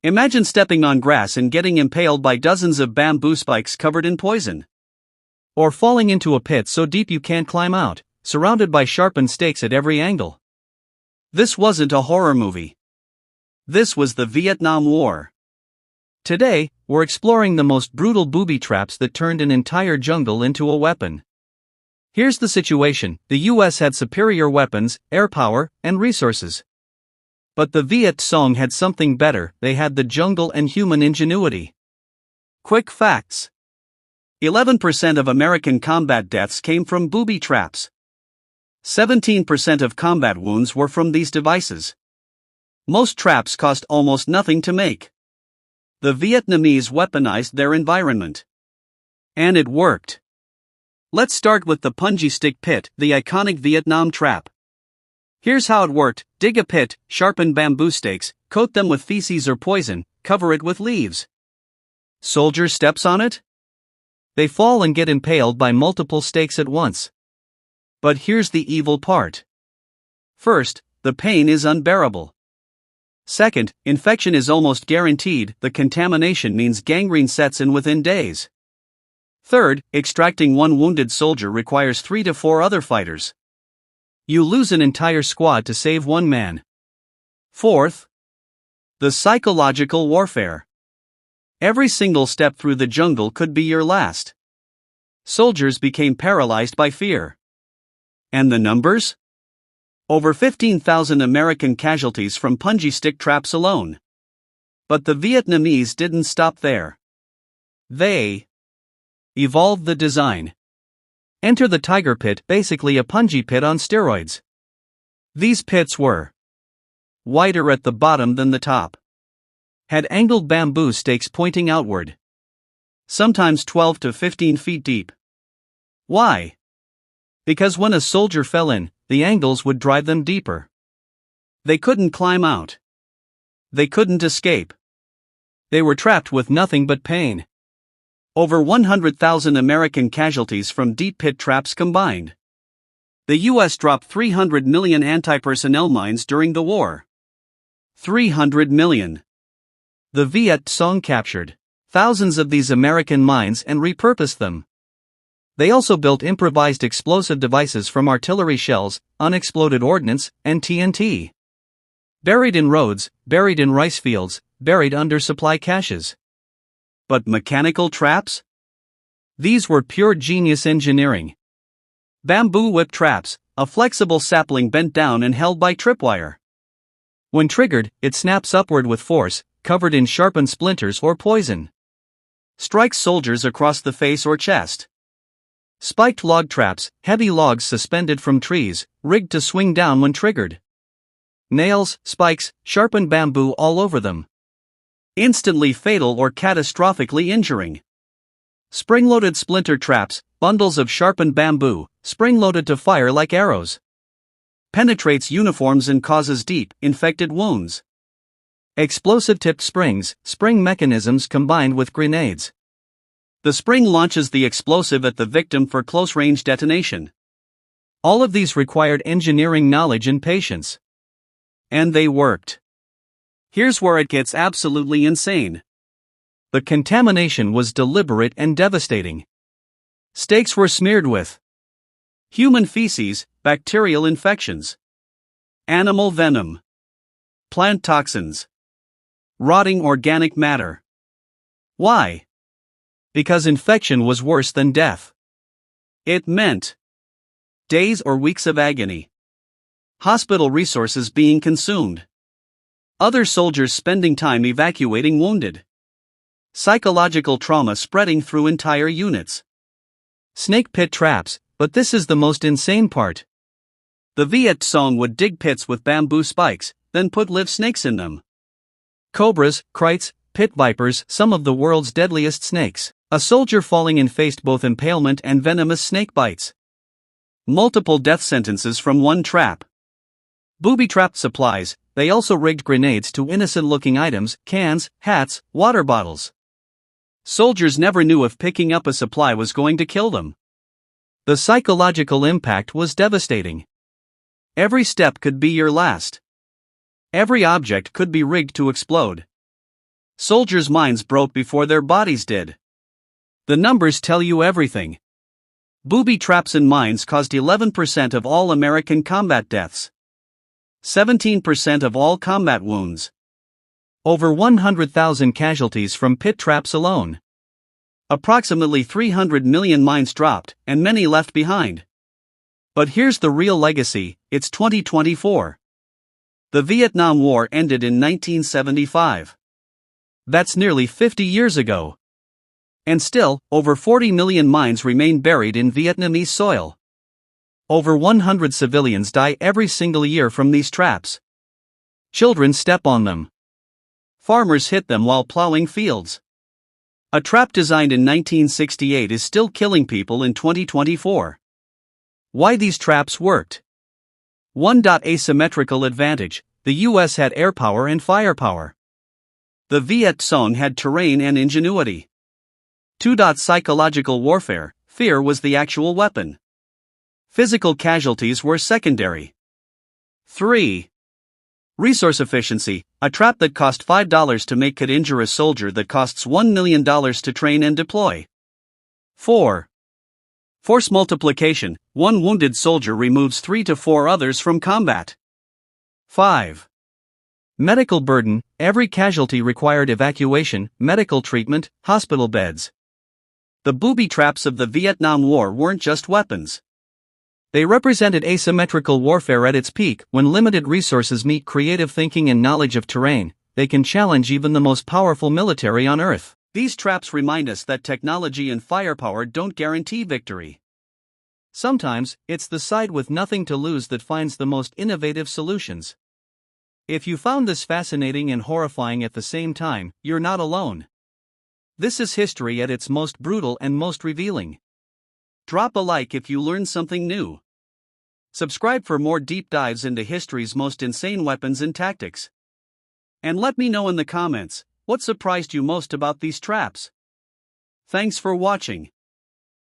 Imagine stepping on grass and getting impaled by dozens of bamboo spikes covered in poison. Or falling into a pit so deep you can't climb out, surrounded by sharpened stakes at every angle. This wasn't a horror movie. This was the Vietnam War. Today, we're exploring the most brutal booby traps that turned an entire jungle into a weapon. Here's the situation: the US had superior weapons, air power, and resources. But the Viet Cong had something better: they had the jungle and human ingenuity. Quick facts. 11% of American combat deaths came from booby traps. 17% of combat wounds were from these devices. Most traps cost almost nothing to make. The Vietnamese weaponized their environment. And it worked. Let's start with the Punji Stick Pit, the iconic Vietnam trap. Here's how it worked: dig a pit, sharpen bamboo stakes, coat them with feces or poison, cover it with leaves. Soldier steps on it? They fall and get impaled by multiple stakes at once. But here's the evil part. First, the pain is unbearable. Second, infection is almost guaranteed. The contamination means gangrene sets in within days. Third, extracting one wounded soldier requires 3 to 4 other fighters. You lose an entire squad to save one man. Fourth, the psychological warfare. Every single step through the jungle could be your last. Soldiers became paralyzed by fear. And the numbers? Over 15,000 American casualties from Punji stick traps alone. But the Vietnamese didn't stop there. They evolved the design. Enter the tiger pit, basically a punji pit on steroids. These pits were wider at the bottom than the top. Had angled bamboo stakes pointing outward. Sometimes 12 to 15 feet deep. Why? Because when a soldier fell in, the angles would drive them deeper. They couldn't climb out. They couldn't escape. They were trapped with nothing but pain. Over 100,000 American casualties from deep pit traps combined. The US dropped 300 million anti-personnel mines during the war. 300 million. The Viet Cong captured thousands of these American mines and repurposed them. They also built improvised explosive devices from artillery shells, unexploded ordnance, and TNT. Buried in roads, buried in rice fields, buried under supply caches. But mechanical traps? These were pure genius engineering. Bamboo whip traps, a flexible sapling bent down and held by tripwire. When triggered, it snaps upward with force, covered in sharpened splinters or poison. Strikes soldiers across the face or chest. Spiked log traps, heavy logs suspended from trees, rigged to swing down when triggered. Nails, spikes, sharpened bamboo all over them. Instantly fatal or catastrophically injuring. Spring-loaded splinter traps, bundles of sharpened bamboo, spring-loaded to fire like arrows. Penetrates uniforms and causes deep, infected wounds. Explosive-tipped springs, spring mechanisms combined with grenades. The spring launches the explosive at the victim for close-range detonation. All of these required engineering knowledge and patience. And they worked. Here's where it gets absolutely insane. The contamination was deliberate and devastating. Stakes were smeared with human feces, bacterial infections, animal venom, plant toxins, rotting organic matter. Why? Because infection was worse than death. It meant days or weeks of agony. Hospital resources being consumed. Other soldiers spending time evacuating wounded. Psychological trauma spreading through entire units. Snake pit traps, but this is the most insane part. The Viet Cong would dig pits with bamboo spikes, then put live snakes in them. Cobras, krites, pit vipers, some of the world's deadliest snakes. A soldier falling in faced both impalement and venomous snake bites. Multiple death sentences from one trap. Booby-trapped supplies. They also rigged grenades to innocent-looking items, cans, hats, water bottles. Soldiers never knew if picking up a supply was going to kill them. The psychological impact was devastating. Every step could be your last. Every object could be rigged to explode. Soldiers' minds broke before their bodies did. The numbers tell you everything. Booby traps in mines caused 11% of all American combat deaths, 17% of all combat wounds, over 100,000 casualties from pit traps alone. Approximately 300 million mines dropped, and many left behind. But here's the real legacy: it's 2024. The Vietnam War ended in 1975. That's nearly 50 years ago. And still, over 40 million mines remain buried in Vietnamese soil. Over 100 civilians die every single year from these traps. Children step on them. Farmers hit them while plowing fields. A trap designed in 1968 is still killing people in 2024. Why these traps worked? 1. Asymmetrical advantage: the US had air power and firepower. The Viet Cong had terrain and ingenuity. 2. Psychological warfare: fear was the actual weapon. Physical casualties were secondary. 3. Resource efficiency: a trap that cost $5 to make could injure a soldier that costs $1 million to train and deploy. 4. Force multiplication: one wounded soldier removes 3 to 4 others from combat. 5. Medical burden: every casualty required evacuation, medical treatment, hospital beds. The booby traps of the Vietnam War weren't just weapons. They represented asymmetrical warfare at its peak. When limited resources meet creative thinking and knowledge of terrain, they can challenge even the most powerful military on Earth. These traps remind us that technology and firepower don't guarantee victory. Sometimes, it's the side with nothing to lose that finds the most innovative solutions. If you found this fascinating and horrifying at the same time, you're not alone. This is history at its most brutal and most revealing. Drop a like if you learned something new. Subscribe for more deep dives into history's most insane weapons and tactics. And let me know in the comments, what surprised you most about these traps? Thanks for watching.